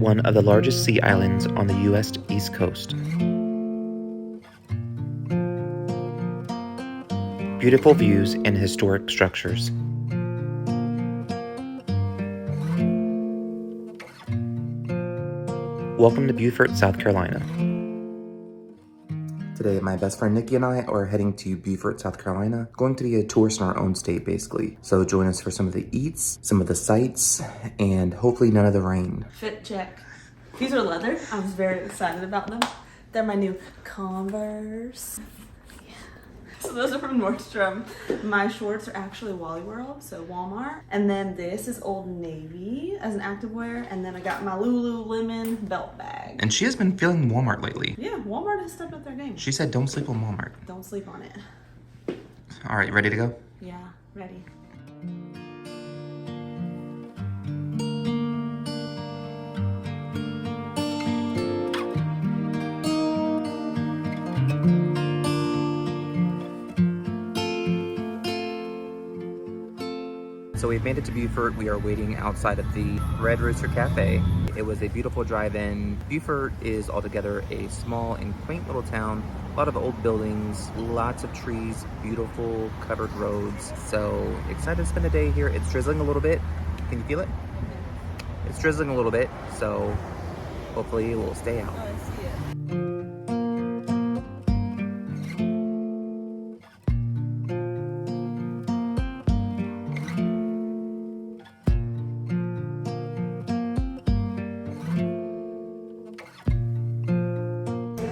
one of the largest sea islands on the U.S. East Coast. Beautiful views and historic structures. Welcome to Beaufort, South Carolina. Today, my best friend Nikki and I are heading to Beaufort, South Carolina, going to be a tourist in our own state, basically. So join us for some of the eats, some of the sights, and hopefully none of the rain. Fit check. These are leather. I was very excited about them. They're my new Converse. So those are from Nordstrom. My shorts are actually Wally World, so Walmart. And then this is Old Navy as an activewear. And then I got my Lululemon belt bag. And she has been feeling Walmart lately. Yeah, Walmart has stepped up their game. She said don't sleep on Walmart. Don't sleep on it. All right, ready to go? Yeah, ready. So we've made it to Beaufort. We are waiting outside of the Red Rooster Cafe. It was a beautiful drive-in. Beaufort is altogether a small and quaint little town. A lot of old buildings, lots of trees, beautiful covered roads. So excited to spend a day here. It's drizzling a little bit. Can you feel it? It's drizzling a little bit, so hopefully it will stay out. Oh, I see it.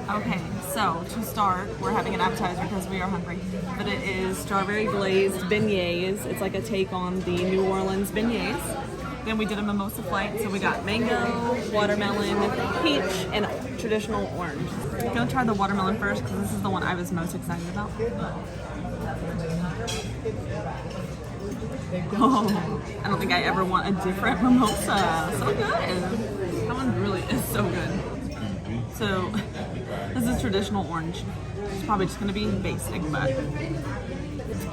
Okay, so to start, we're having an appetizer because we are hungry. But it is strawberry glazed beignets. It's like a take on the New Orleans beignets. Then we did a mimosa flight, so we got mango, watermelon, peach, and traditional orange. I'm gonna try the watermelon first because this is the one I was most excited about. Oh, I don't think I ever want a different mimosa. So good. That one really is so good. So this is traditional orange. It's probably just gonna be basic, but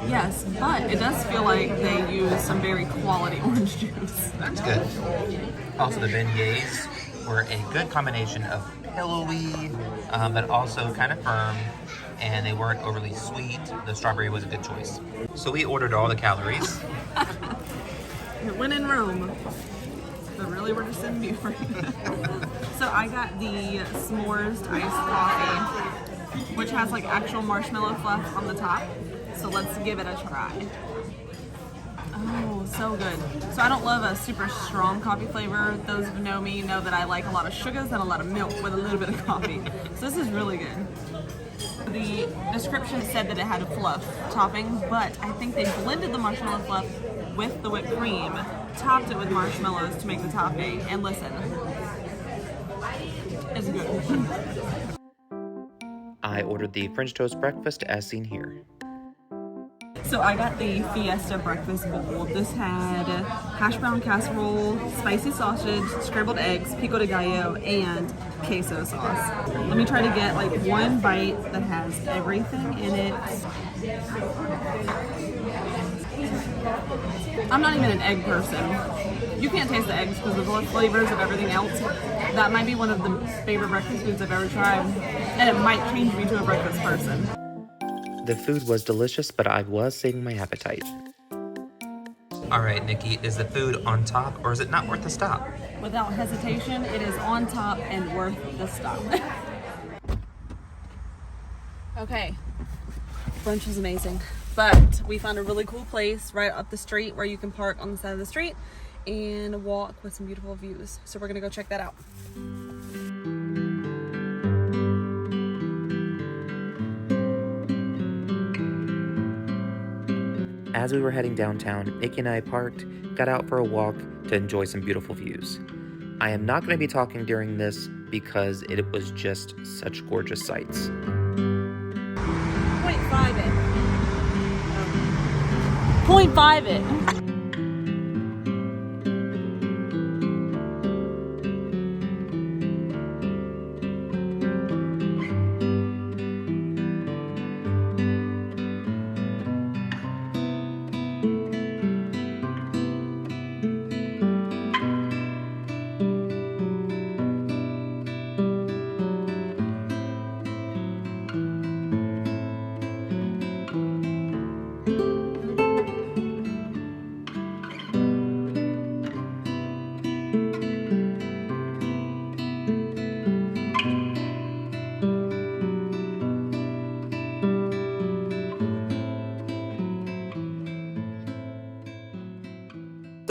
yes, but it does feel like they use some very quality orange juice. That's good. Also, the beignets were a good combination of pillowy, but also kind of firm, and they weren't overly sweet. The strawberry was a good choice. So we ordered all the calories. When in Rome, but really we're just in Beaufort. So I got the s'mores iced coffee, which has like actual marshmallow fluff on the top. So let's give it a try. Oh, so good. So I don't love a super strong coffee flavor. Those who know me know that I like a lot of sugars and a lot of milk with a little bit of coffee. So this is really good. The description said that it had a fluff topping, but I think they blended the marshmallow fluff with the whipped cream, topped it with marshmallows to make the topping, and listen, it's good. I ordered the French toast breakfast as seen here. So I got the Fiesta breakfast bowl. This had hash brown casserole, spicy sausage, scrambled eggs, pico de gallo, and queso sauce. Let me try to get like one bite that has everything in it. I'm not even an egg person. You can't taste the eggs because of the flavors of everything else. That might be one of the favorite breakfast foods I've ever tried. And it might change me to a breakfast person. The food was delicious, but I was saving my appetite. All right, Nikki, is the food on top or is it not worth the stop? Without hesitation, it is on top and worth the stop. Okay, brunch was amazing, but we found a really cool place right up the street where you can park on the side of the street and walk with some beautiful views. So we're gonna go check that out. As we were heading downtown, Nikki and I parked, got out for a walk to enjoy some beautiful views. I am not going to be talking during this because it was just such gorgeous sights. 0.5 it. 0.5 it.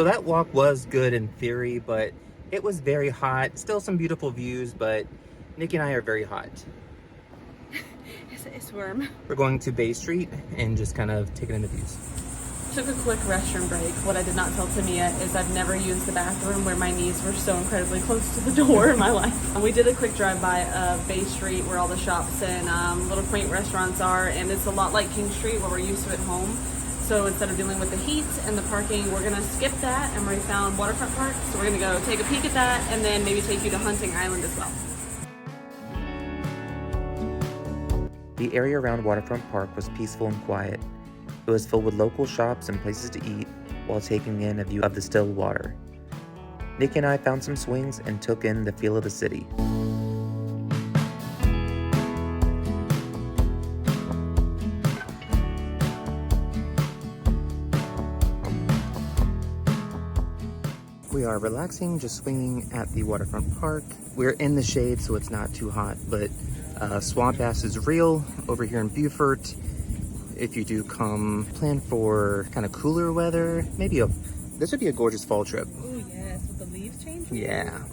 So that walk was good in theory, but it was very hot. Still some beautiful views, but Nikki and I are very hot. It's warm. We're going to Bay Street and just kind of taking in the views. Took a quick restroom break. What I did not tell Tamia is I've never used the bathroom where my knees were so incredibly close to the door in my life. We did a quick drive-by of Bay Street where all the shops and little quaint restaurants are, and it's a lot like King Street where we're used to at home. So instead of dealing with the heat and the parking, we're gonna skip that, and we found Waterfront Park. So we're gonna go take a peek at that and then maybe take you to Hunting Island as well. The area around Waterfront Park was peaceful and quiet. It was filled with local shops and places to eat while taking in a view of the still water. Nikki and I found some swings and took in the feel of the city. We are relaxing, just swinging at the Waterfront Park. We're in the shade, so it's not too hot, but swamp bass is real over here in Beaufort. If you do come, plan for kind of cooler weather. This would be a gorgeous fall trip. Oh yes, with the leaves changing. Yeah.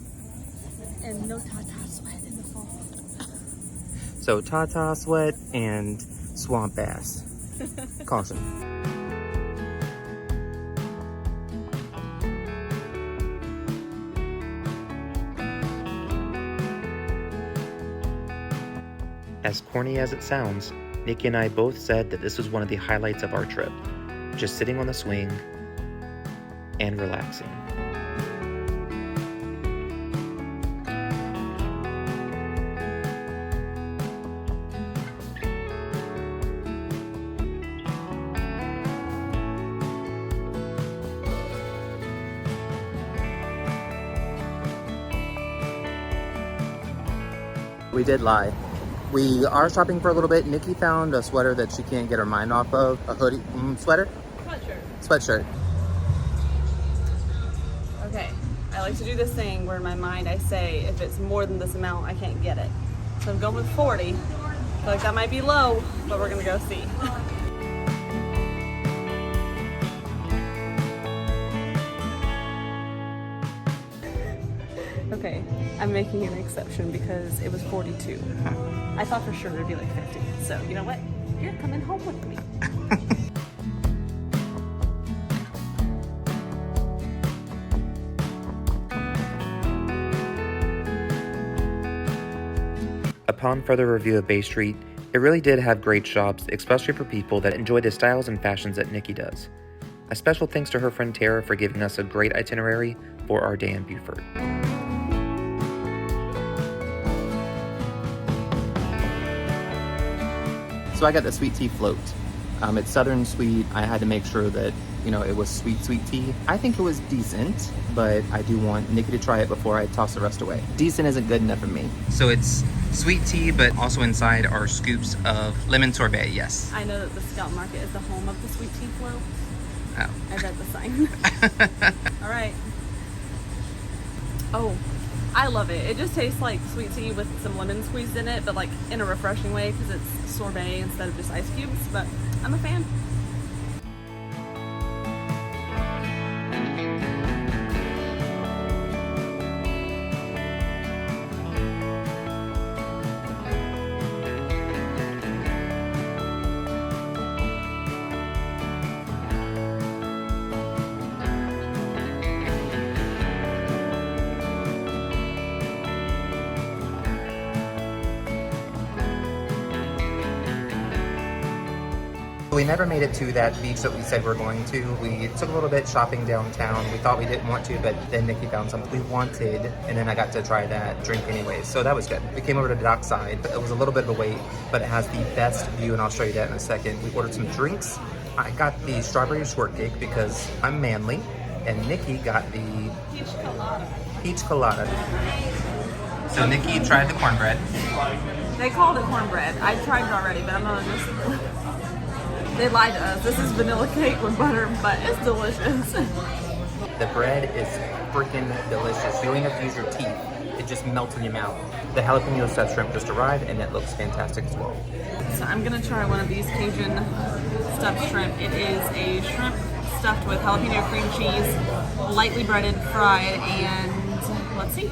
And no tata sweat in the fall. So tata sweat and swamp bass. Caution. As corny as it sounds, Nikki and I both said that this was one of the highlights of our trip. Just sitting on the swing and relaxing. We did lie. We are shopping for a little bit. Nikki found a sweater that she can't get her mind off of. A hoodie, sweater? Sweatshirt. Okay, I like to do this thing where in my mind I say if it's more than this amount, I can't get it. So I'm going with 40. I feel like that might be low, but we're gonna go see. Okay, I'm making an exception because it was 42. I thought for sure it'd be like 50. So you know what? You're coming home with me. Upon further review of Bay Street, it really did have great shops, especially for people that enjoy the styles and fashions that Nikki does. A special thanks to her friend Tara for giving us a great itinerary for our day in Beaufort. So I got the sweet tea float. It's southern sweet. I had to make sure that, it was sweet tea. I think it was decent, but I do want Nikki to try it before I toss the rest away. Decent isn't good enough for me. So it's sweet tea, but also inside are scoops of lemon sorbet, yes. I know that the Scout Market is the home of the sweet tea float. Oh. I read the sign. All right. Oh, I love it. It just tastes like sweet tea with some lemon squeezed in it, but like in a refreshing way because it's sorbet instead of just ice cubes, but I'm a fan. We never made it to that beach that we said we're going to. We took a little bit shopping downtown. We thought we didn't want to, but then Nikki found something we wanted, and then I got to try that drink anyways, so that was good. We came over to the dockside, but it was a little bit of a wait, but it has the best view, and I'll show you that in a second. We ordered some drinks. I got the strawberry shortcake because I'm manly, and Nikki got the peach colada. So Nikki tried the cornbread. They called it cornbread. I tried it already, but I'm not listening. They lied to us. This is vanilla cake with butter, but it's delicious. The bread is freaking delicious. You don't even have to use your teeth. It just melts in your mouth. The jalapeno stuffed shrimp just arrived, and it looks fantastic as well. So I'm gonna try one of these Cajun stuffed shrimp. It is a shrimp stuffed with jalapeno cream cheese, lightly breaded, fried, and let's see.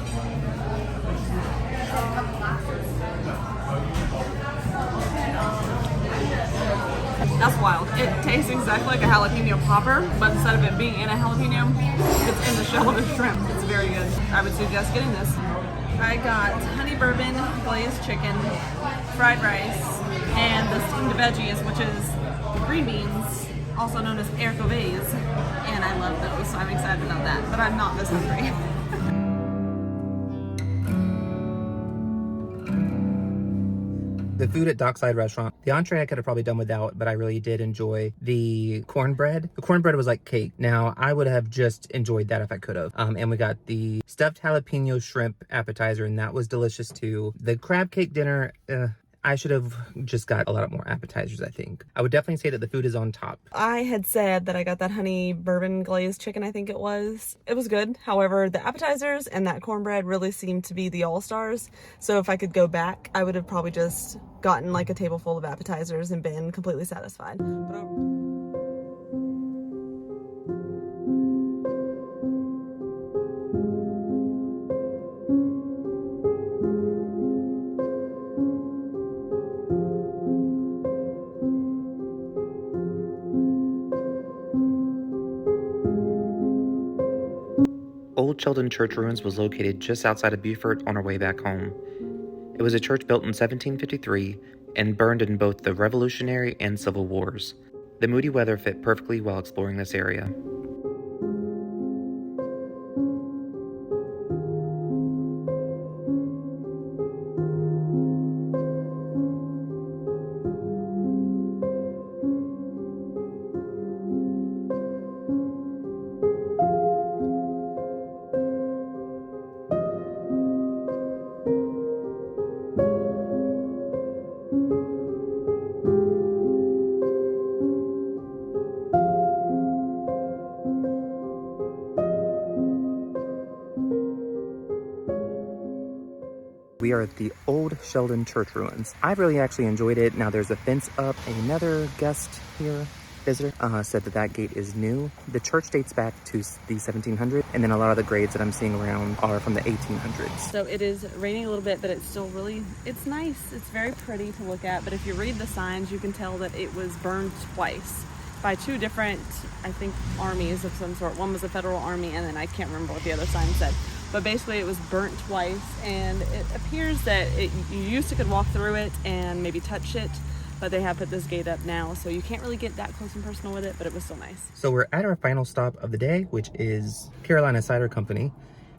That's wild. It tastes exactly like a jalapeno popper, but instead of it being in a jalapeno, it's in the shell of a shrimp. It's very good. I would suggest getting this. I got honey bourbon glazed chicken, fried rice, and the steamed veggies, which is green beans, also known as haricots, and I love those, so I'm excited about that, but I'm not this hungry. The food at Dockside Restaurant, the entree I could have probably done without, but I really did enjoy the cornbread. The cornbread was like cake. Now, I would have just enjoyed that if I could have. And we got the stuffed jalapeno shrimp appetizer, and that was delicious too. The crab cake dinner, I should have just got a lot more appetizers, I think. I would definitely say that the food is on top. I had said that I got that honey bourbon glazed chicken, I think it was. It was good. However, the appetizers and that cornbread really seemed to be the all-stars. So if I could go back, I would have probably just gotten like a table full of appetizers and been completely satisfied. Old Sheldon Church Ruins was located just outside of Beaufort on our way back home. It was a church built in 1753 and burned in both the Revolutionary and Civil Wars. The moody weather fit perfectly while exploring this area. We are at the Old Sheldon Church Ruins. I really actually enjoyed it. Now there's a fence up. Another guest here, visitor, said that that gate is new. The church dates back to the 1700s, and then a lot of the graves that I'm seeing around are from the 1800s. So it is raining a little bit, but it's still really, it's nice. It's very pretty to look at, but if you read the signs, you can tell that it was burned twice by two different, I think, armies of some sort. One was the Federal Army, and then I can't remember what the other sign said. But basically it was burnt twice, and it appears that you used to could walk through it and maybe touch it, but they have put this gate up now, so you can't really get that close and personal with it, but it was still nice. So we're at our final stop of the day, which is Carolina Cider Company.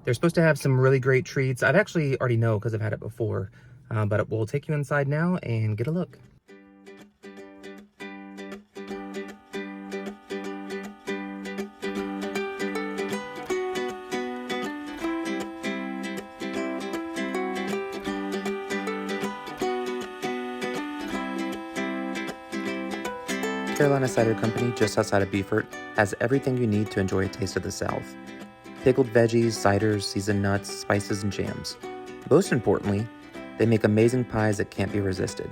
They're supposed to have some really great treats. I've actually already know because I've had it before, but we'll take you inside now and get a look. Carolina Cider Company, just outside of Beaufort, has everything you need to enjoy a taste of the South. Pickled veggies, ciders, seasoned nuts, spices, and jams. Most importantly, they make amazing pies that can't be resisted.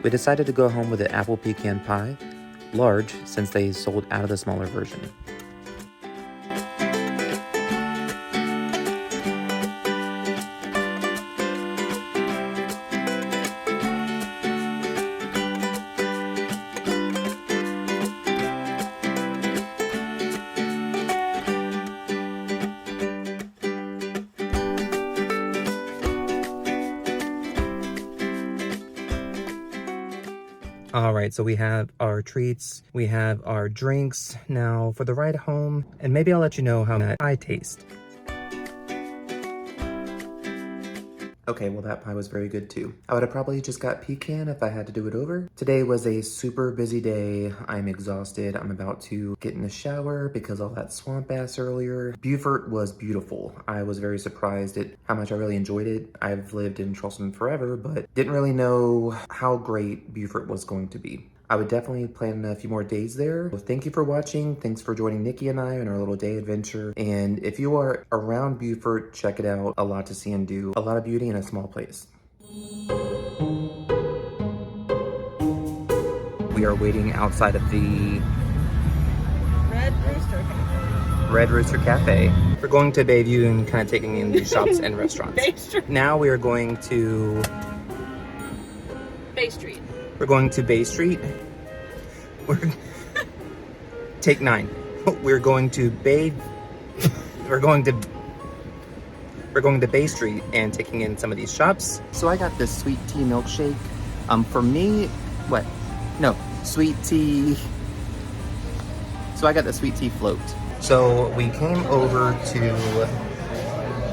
We decided to go home with an apple pecan pie, large since they sold out of the smaller version. All right, so we have our treats, we have our drinks. Now for the ride home, and maybe I'll let you know how that pie tastes. Okay, well that pie was very good too. I would have probably just got pecan if I had to do it over. Today was a super busy day. I'm exhausted. I'm about to get in the shower because all that swamp ass earlier. Beaufort was beautiful. I was very surprised at how much I really enjoyed it. I've lived in Charleston forever, but didn't really know how great Beaufort was going to be. I would definitely plan a few more days there. Well, thank you for watching. Thanks for joining Nikki and I on our little day adventure. And if you are around Beaufort, check it out. A lot to see and do. A lot of beauty in a small place. We are waiting outside of the Red Rooster Cafe. Red Rooster Cafe. We're going to Bayview and kind of taking in the shops and restaurants. Bay Street. Now we are going to... Bay Street. We're going to Bay Street. Take 9. We're going to Bay Street and taking in some of these shops. So I got this sweet tea milkshake. For me, what? No, sweet tea. So I got the sweet tea float. So we came over to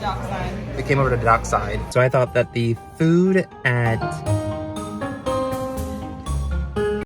Dockside. Dockside. So I thought that the food at